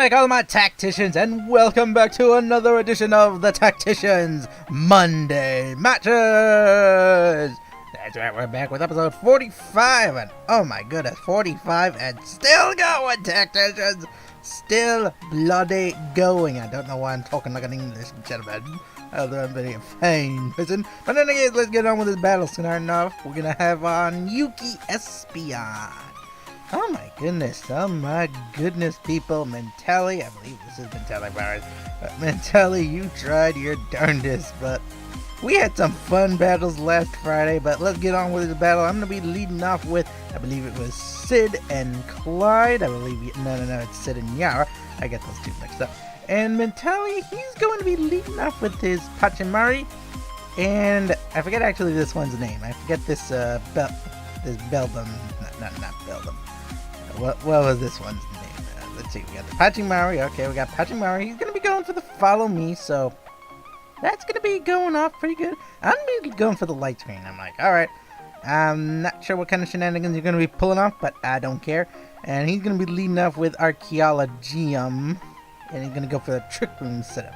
Alright, all my Tacticians, and welcome back to another edition of the Tacticians Monday Matches! That's right, we're back with episode 45, and oh my goodness, 45 and still going, Tacticians! Still bloody going. I don't know why I'm talking like an English gentleman, although I'm very fine person. But anyways, let's get on with this battle. Soon enough, we're gonna have on Yuki Espeon. Oh my goodness, people. Mentelli, I believe this is Mentelli powers. Mentelli, you tried your darndest, but we had some fun battles last Friday, but let's get on with this battle. I'm going to be leading off with, I believe it was Sid and Clyde. I believe, no, it's Sid and Yara. I get those two mixed up. And Mentelli, he's going to be leading off with his Pachimari, and I forget actually this one's name. I forget this, this Beldum, not Beldum. What was this one's name? Let's see, we got the Pachimari. Okay, we got Pachimari. He's going to be going for the Follow Me, so that's going to be going off pretty good. I'm going to be going for the light screen. I'm like, alright, I'm not sure what kind of shenanigans you're going to be pulling off, but I don't care. And he's going to be leading off with Archaeologium, and he's going to go for the Trick Room setup.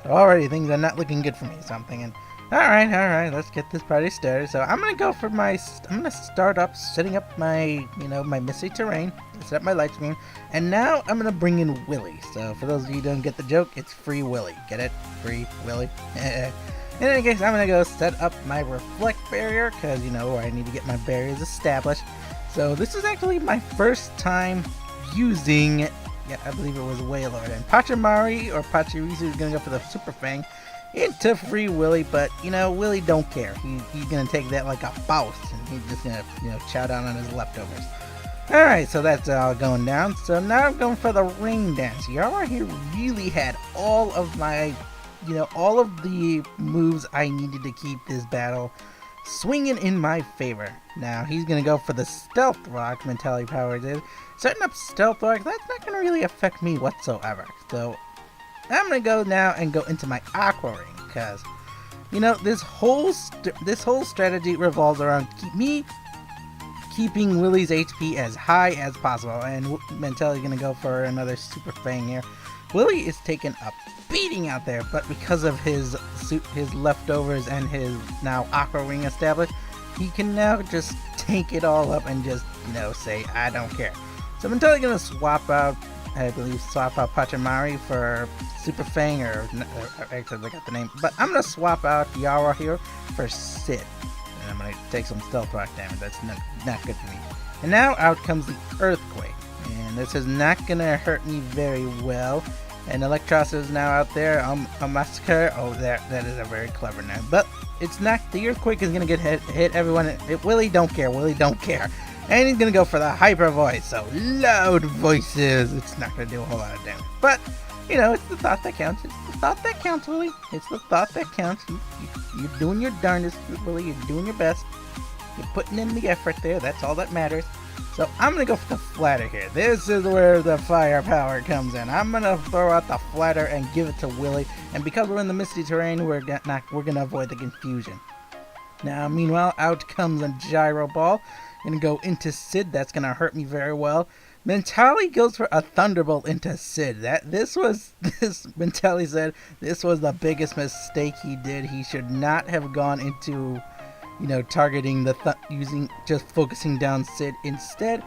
So already things are not looking good for me, so I'm thinking, alright, let's get this party started. So I'm going to go for I'm going to start up setting up my, my mystery terrain, set up my light screen, and now I'm going to bring in Willy. So for those of you who don't get the joke, it's Free Willy. Get it? Free Willy. In any case, I'm going to go set up my reflect barrier, because, I need to get my barriers established. So this is actually my first time using, I believe it was Wailord, and Pachimari or Pachirisu is going to go for the Super Fang into Free Willy, but Willy don't care. He's gonna take that like a boss, and he's just gonna chow down on his leftovers. Alright, so that's all going down. So now I'm going for the Ring Dance. Yara here really had all of my all of the moves I needed to keep this battle swinging in my favor. Now he's gonna go for the Stealth Rock. Mentality Power did setting up Stealth Rock. That's not gonna really affect me whatsoever. So I'm gonna go now and go into my Aqua Ring, because this whole strategy revolves around keeping Willy's HP as high as possible. And Mentelli's gonna go for another Super Fang here. Willy is taking a beating out there, but because of his leftovers and his now Aqua Ring established, he can now just tank it all up and just say I don't care. So Mentelli's gonna swap out Pachimari for Super Fang, or actually I got the name, but I'm going to swap out Yara here for Sid, and I'm going to take some Stealth Rock damage. That's not good for me. And now out comes the Earthquake, and this is not going to hurt me very well, and Electros is now out there. A Massacre, that is a very clever name, but it's not. The Earthquake is going to get hit everyone. Willy don't care, and he's going to go for the Hyper Voice, so loud voices. It's not going to do a whole lot of damage, but it's the thought that counts. It's the thought that counts, Willy. It's the thought that counts. You're doing your darndest, Willy. You're doing your best. You're putting in the effort there. That's all that matters. So I'm going to go for the Flatter here. This is where the firepower comes in. I'm going to throw out the Flatter and give it to Willy. And because we're in the misty terrain, we're going to avoid the confusion. Now, meanwhile, out comes a Gyro Ball. Going to go into Sid. That's going to hurt me very well. Mentelli goes for a Thunderbolt into Sid. Mentelli said this was the biggest mistake he did. He should not have gone into, targeting just focusing down Sid. Instead,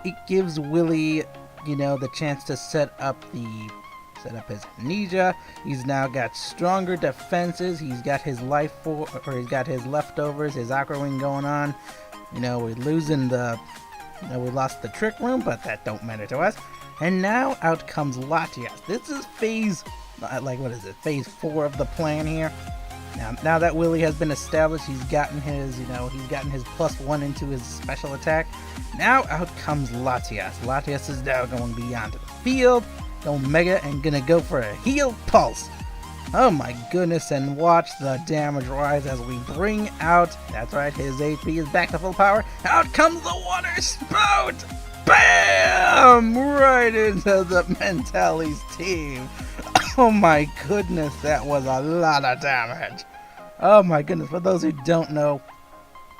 it gives Willy, the chance to set up his Amnesia. He's now got stronger defenses. He's got his he's got his leftovers, his Aqua Ring going on. We're losing we lost the Trick Room, but that don't matter to us. And now out comes Latias. This is phase, phase 4 of the plan here. Now that Willy has been established, he's gotten his, his +1 into his special attack. Now out comes Latias. Latias is now going beyond the field, going mega, and gonna go for a Heal Pulse. Oh my goodness, and watch the damage rise as we bring out, that's right, his HP is back to full power. Out comes the Water Spout! Bam! Right into the Mentelli's team. Oh my goodness, that was a lot of damage. Oh my goodness, for those who don't know,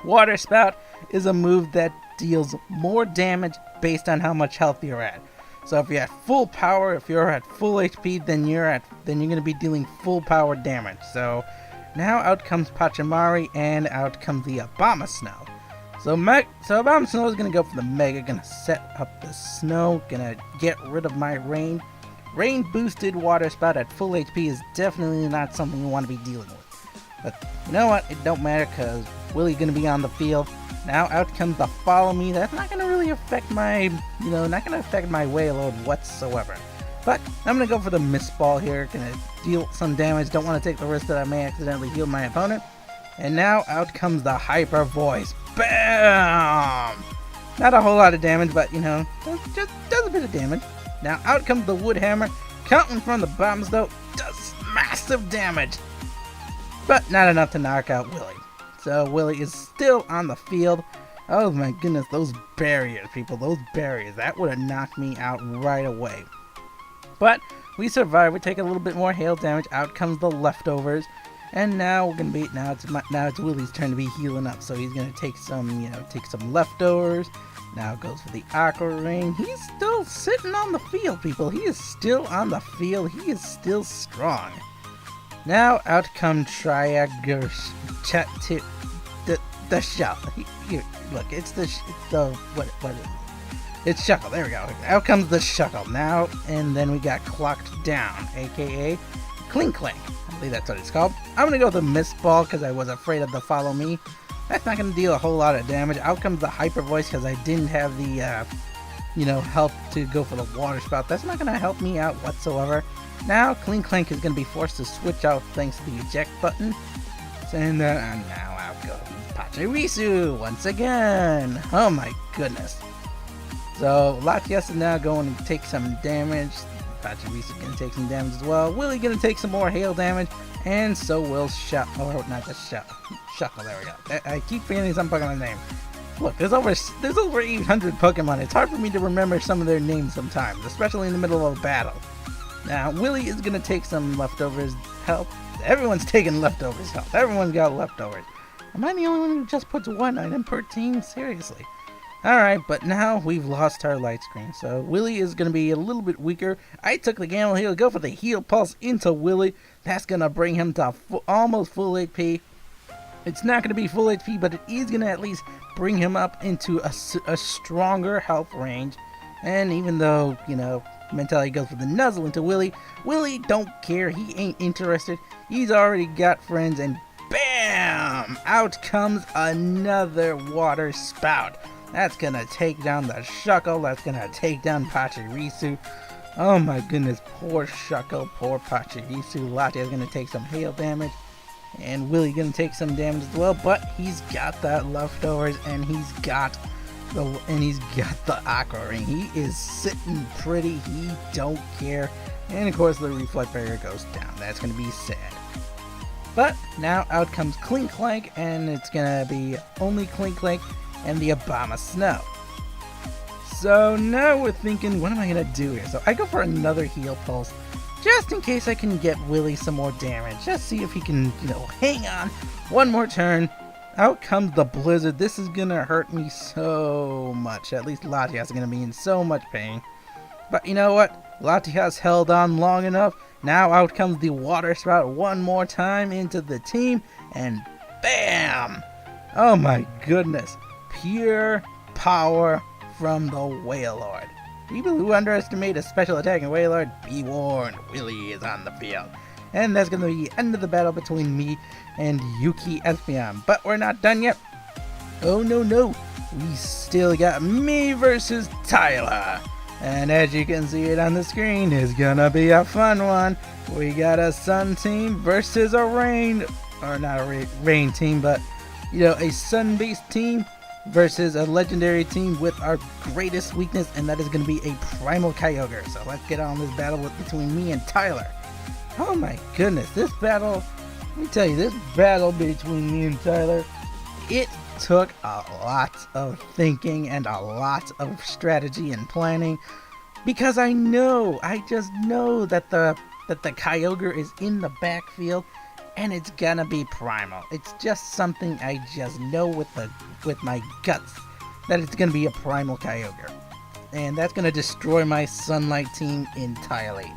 Water Spout is a move that deals more damage based on how much health you're at. So if you're at full power, if you're at full HP, then you're gonna be dealing full power damage. So now out comes Pachimari and out comes the Obama Snow. So Obama Snow is gonna go for the Mega, gonna set up the Snow, gonna get rid of my Rain. Rain boosted Water Spout at full HP is definitely not something you want to be dealing with. But you know what? It don't matter because Willie's gonna be on the field. Now out comes the Follow Me. That's not gonna really affect my, not gonna affect my Wailord whatsoever. But I'm gonna go for the Mist Ball here. Gonna deal some damage. Don't want to take the risk that I may accidentally heal my opponent. And now out comes the Hyper Voice. Bam! Not a whole lot of damage, but just does a bit of damage. Now out comes the Wood Hammer. Counting from the bombs though, does massive damage. But not enough to knock out Willie. So Willie is still on the field. Oh my goodness, those barriers, people, those barriers. That would have knocked me out right away. But we survived. We take a little bit more hail damage. Out comes the Leftovers. And now we're gonna be now it's Willie's turn to be healing up. So he's gonna take some Leftovers. Now goes for the Aqua Ring. He's still sitting on the field, people. He is still on the field. He is still strong. Now out come Triager the shell. Here, look, it's what is it? It's Shuckle. There we go. Out comes the Shuckle now, and then we got Clocked Down, aka Clink Clink. I believe that's what it's called. I'm gonna go with the Mist Ball because I was afraid of the Follow Me. That's not gonna deal a whole lot of damage. Out comes the Hyper Voice because I didn't have the help to go for the Water Spout. That's not gonna help me out whatsoever. Now Clink Clink is gonna be forced to switch out thanks to the eject button. And now out goes Pachirisu once again. Oh my goodness. So Latias is now going to take some damage. Pachirisu is going to take some damage as well. Willie going to take some more hail damage. And so will Shuckle. There we go. I keep forgetting some Pokemon's name. Look, there's over 800 Pokemon. It's hard for me to remember some of their names sometimes, especially in the middle of a battle. Now, Willie is going to take some Leftovers help. Everyone's taking Leftovers help. Everyone's got Leftovers. Am I the only one who just puts one item per team? Seriously. Alright, but now we've lost our light screen. So Willie is going to be a little bit weaker. I took the Gamble Heal, go for the Heal Pulse into Willie. That's going to bring him to almost full HP. It's not going to be full HP, but it is going to at least bring him up into a stronger health range. And even though, Mentality goes for the Nuzzle into Willie, Willie don't care. He ain't interested. He's already got friends, and bam! Out comes another Water Spout. That's gonna take down the Shuckle. That's gonna take down Pachirisu. Oh my goodness, poor Shuckle, poor Pachirisu. Latias gonna take some hail damage, and Willie gonna take some damage as well. But he's got that Leftovers, and he's got the Aqua Ring. He is sitting pretty. He don't care. And of course, the Reflect Barrier goes down. That's gonna be sad. But now out comes Clink Clank, and it's gonna be only Clink Clank and the Obama Snow. So now we're thinking, what am I gonna do here? So I go for another Heal Pulse, just in case I can get Willie some more damage. Just see if he can, hang on one more turn. Out comes the Blizzard. This is gonna hurt me so much. At least Latias is gonna be in so much pain. But you know what? Latias held on long enough. Now out comes the Water Spout one more time into the team, and bam! Oh my goodness. Pure power from the Wailord. People who underestimate a special attacking Wailord, be warned, Willie is on the field. And that's going to be the end of the battle between me and Yuki Espeon. But we're not done yet. Oh no. We still got me versus Tyler. And as you can see it on the screen, it's gonna be a fun one. We got a Sun team versus a Rain, or not a Rain team, but a Sun-based team versus a legendary team with our greatest weakness, and that is going to be a Primal Kyogre. So let's get on this battle between me and Tyler. Oh my goodness, this battle, let me tell you, this battle between me and Tyler, it took a lot of thinking and a lot of strategy and planning, because I just know that the Kyogre is in the backfield, and it's gonna be Primal. It's just something I just know with my guts that it's gonna be a Primal Kyogre. and that's going to destroy my Sunlight team entirely.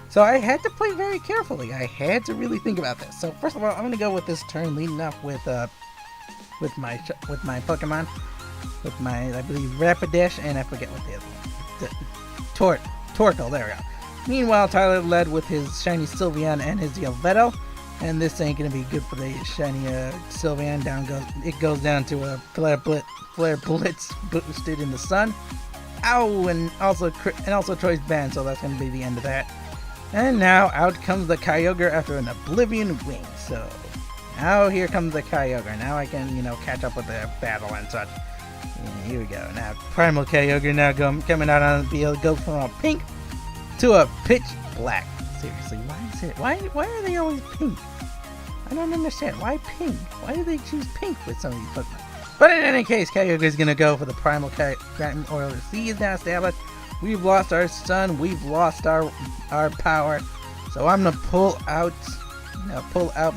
So I had to play very carefully. I had to really think about this. So first of all, I'm going to go with this turn leading up with my Pokemon, with my, I believe, Rapidash, and I forget what the other one. Torkoal, there we go. Meanwhile, Tyler led with his shiny Sylveon and his Yveltal, and this ain't gonna be good for the shiny Sylveon. It goes down to a Flare Blitz boosted in the sun. Ow, and also Troy's Band, so that's gonna be the end of that. And now out comes the Kyogre after an Oblivion Wing. So now here comes the Kyogre. Now I can, catch up with the battle and such. And here we go. Now Primal Kyogre now coming out on the field, goes from a pink to a pitch black. Seriously, why are they always pink? I don't understand. Why pink? Why do they choose pink with some of these Pokemon? But in any case, Kyogre is gonna go for the Primal Kyogre. Or C is now established. We've lost our sun. We've lost our power. So I'm gonna pull out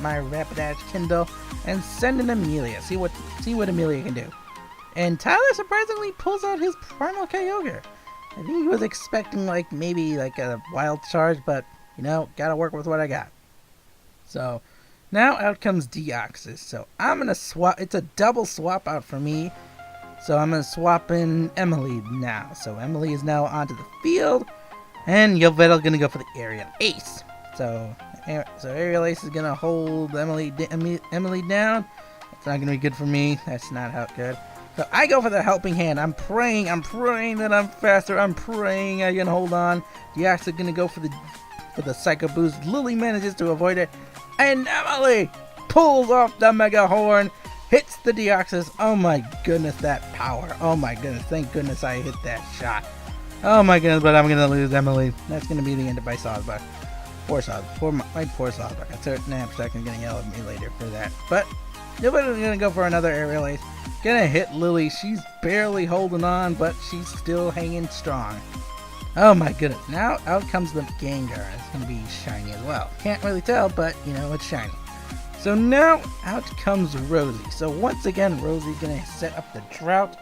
my Rapidash Kindle and send in Amelia. See what Amelia can do. And Tyler surprisingly pulls out his Primal Kyogre. I think he was expecting maybe a wild charge, but gotta work with what I got. So now out comes Deoxys. So I'm gonna swap. It's a double swap out for me. So I'm gonna swap in Emily now. So Emily is now onto the field, and Yveltal gonna go for the Aerial Ace. So Aerial Ace is gonna hold Emily down. It's not gonna be good for me. That's not how it's good. So I go for the Helping Hand. I'm praying that I'm faster. I'm praying I can hold on. Deoxys is gonna go for the Psycho Boost. Lily manages to avoid it, and Emily pulls off the Mega Horn, hits the Deoxys. Oh my goodness, that power. Oh my goodness, thank goodness I hit that shot. Oh my goodness, but I'm gonna lose Emily. That's gonna be the end of my Sawsbuck. My poor Sawsbuck. A certain Abstract is gonna yell at me later for that. But nobody's gonna go for another Aerial Ace. Gonna hit Lily. She's barely holding on, but she's still hanging strong. Oh my goodness. Now out comes the Gengar. It's gonna be shiny as well. Can't really tell, but it's shiny. So now out comes Rosie. So once again, Rosie's gonna set up the drought.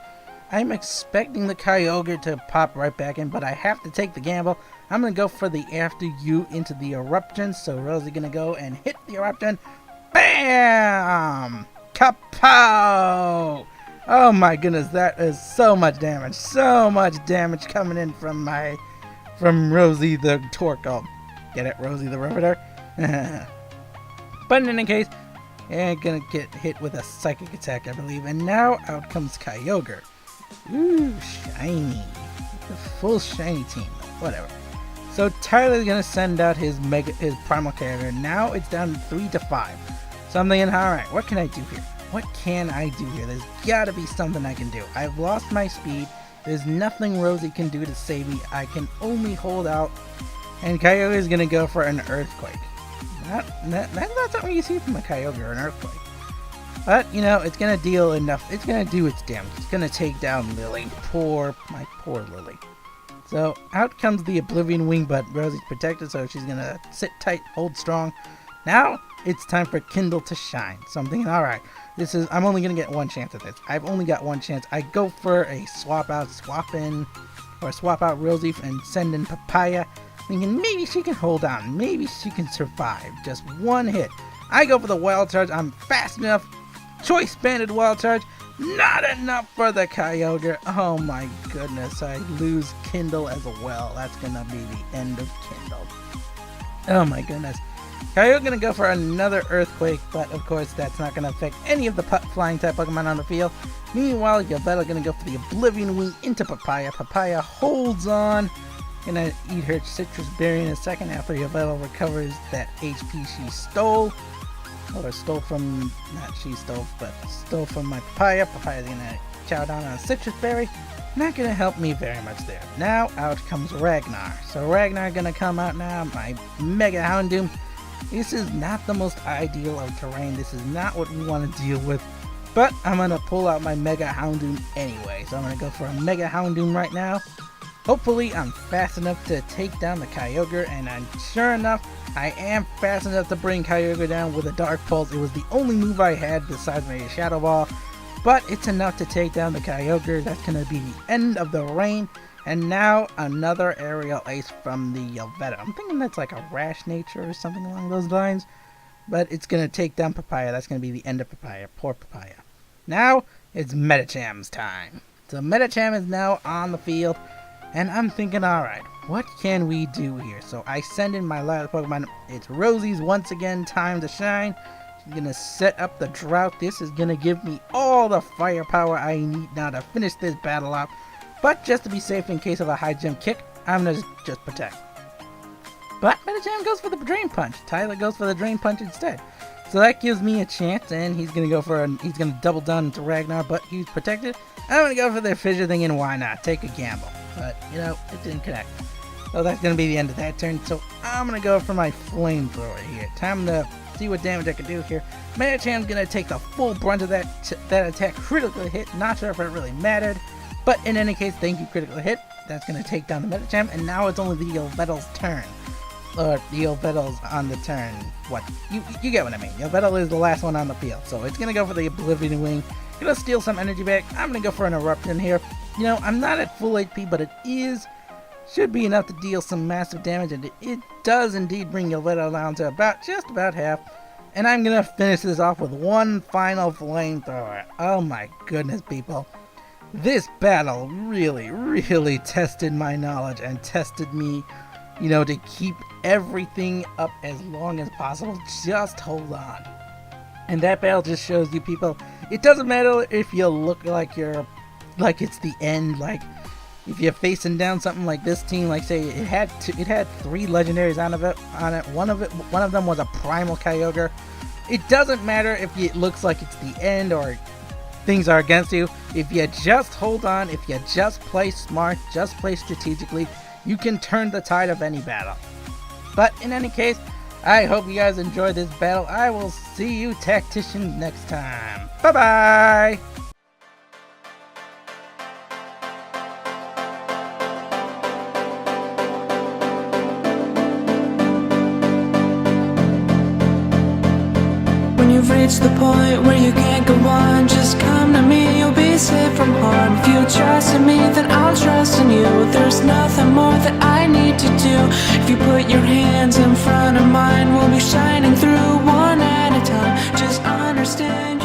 I'm expecting the Kyogre to pop right back in, but I have to take the gamble. I'm gonna go for the After You into the Eruption. So Rosie's gonna go and hit the Eruption. Bam! Kapow! Oh my goodness, that is so much damage. So much damage coming in from Rosie the Torkoal. Get it, Rosie the Riveter? But in any case, I'm gonna get hit with a Psychic Attack, I believe. And now out comes Kyogre. Ooh, shiny. The full shiny team, whatever. So Tyler's gonna send out his Primal Kyogre. Now it's down 3-5. So I'm thinking, alright, what can I do here? What can I do here? There's gotta be something I can do. I've lost my speed. There's nothing Rosie can do to save me. I can only hold out. And Kyogre is gonna go for an Earthquake. That's not something you see from a Kyogre, an Earthquake. But, it's gonna deal enough. It's gonna do its damage. It's gonna take down Lily. My poor Lily. So out comes the Oblivion Wing, but Rosie's protected, so she's gonna sit tight, hold strong. Now it's time for Kindle to shine. So I'm thinking, alright, I'm only gonna get one chance at this. I've only got one chance. I go for a swap out Rosie and send in Papaya, thinking maybe she can hold on, maybe she can survive. Just one hit. I go for the Wild Charge. I'm fast enough. Choice Banded Wild Charge. Not enough for the Kyogre. Oh my goodness, I lose Kindle as well. That's gonna be the end of Kindle. Oh my goodness. Kyogre gonna go for another Earthquake, but of course that's not gonna affect any of the flying type Pokemon on the field. Meanwhile, Yveltal gonna go for the Oblivion Wing into Papaya. Papaya holds on. Gonna eat her Citrus Berry in a second after Yveltal recovers that HP she stole. Or stole from, stole from my Papaya. Papaya's gonna chow down on a Citrus Berry. Not gonna help me very much there. Now out comes Ragnar. So Ragnar gonna come out now. My Mega Houndoom. This is not the most ideal of terrain. This is not what we want to deal with. But I'm going to pull out my Mega Houndoom anyway. So I'm going to go for a Mega Houndoom right now. Hopefully I'm fast enough to take down the Kyogre. And sure enough, I am fast enough to bring Kyogre down with a Dark Pulse. It was the only move I had besides my Shadow Ball. But it's enough to take down the Kyogre. That's going to be the end of the reign. And now another aerial ace from the Yelveta. I'm thinking that's like a rash nature or something along those lines. But it's going to take down Papaya. That's going to be the end of Papaya. Poor Papaya. Now it's Metacham's time. So Metacham is now on the field. And I'm thinking, alright, what can we do here? So I send in my last Pokemon. It's Rosie's once again time to shine. I'm going to set up the drought. This is going to give me all the firepower I need now to finish this battle off. But just to be safe in case of a high jump kick, I'm going to just protect. But Metacham goes for the Drain Punch. Tyler goes for the Drain Punch instead. So that gives me a chance, and he's going to go for he's going to double down into Ragnar, but he's protected. I'm going to go for the Fissure thing, and why not? Take a gamble. But, you know, it didn't connect. So that's going to be the end of that turn. So I'm going to go for my Flamethrower here. Time to see what damage I can do here. Metacham's going to take the full brunt of that attack. Critical hit. Not sure if it really mattered. But in any case, thank you, critical hit. That's going to take down the Metacham. And now it's only the Yelveta's turn. Or the Yelveta's on the turn. What? You get what I mean. Yelveta is the last one on the field. So it's going to go for the Oblivion Wing. Going to steal some energy back. I'm going to go for an Eruption here. You know, I'm not at full HP, but it should be enough to deal some massive damage. And it does indeed bring Yelveta down to just about half. And I'm going to finish this off with one final Flamethrower. Oh my goodness, people. This battle really, really tested my knowledge and tested me, you know, to keep everything up as long as possible. Just hold on. And that battle just shows you, people, it doesn't matter if you look like it's the end. Like, if you're facing down something like this team, like say it had 3 legendaries on it. One of them was a primal Kyogre. It doesn't matter if it looks like it's the end or things are against you. If you just hold on, if you just play smart, just play strategically, you can turn the tide of any battle. But in any case, I hope you guys enjoyed this battle. I will see you Tacticians next time. Bye-bye! When you've reached the point where you can't go on, just come to me, you'll be safe from harm. If you trust in me, then I'll trust in you. There's nothing more that I need to do. If you put your hands in front of mine, we'll be shining through one at a time. Just understand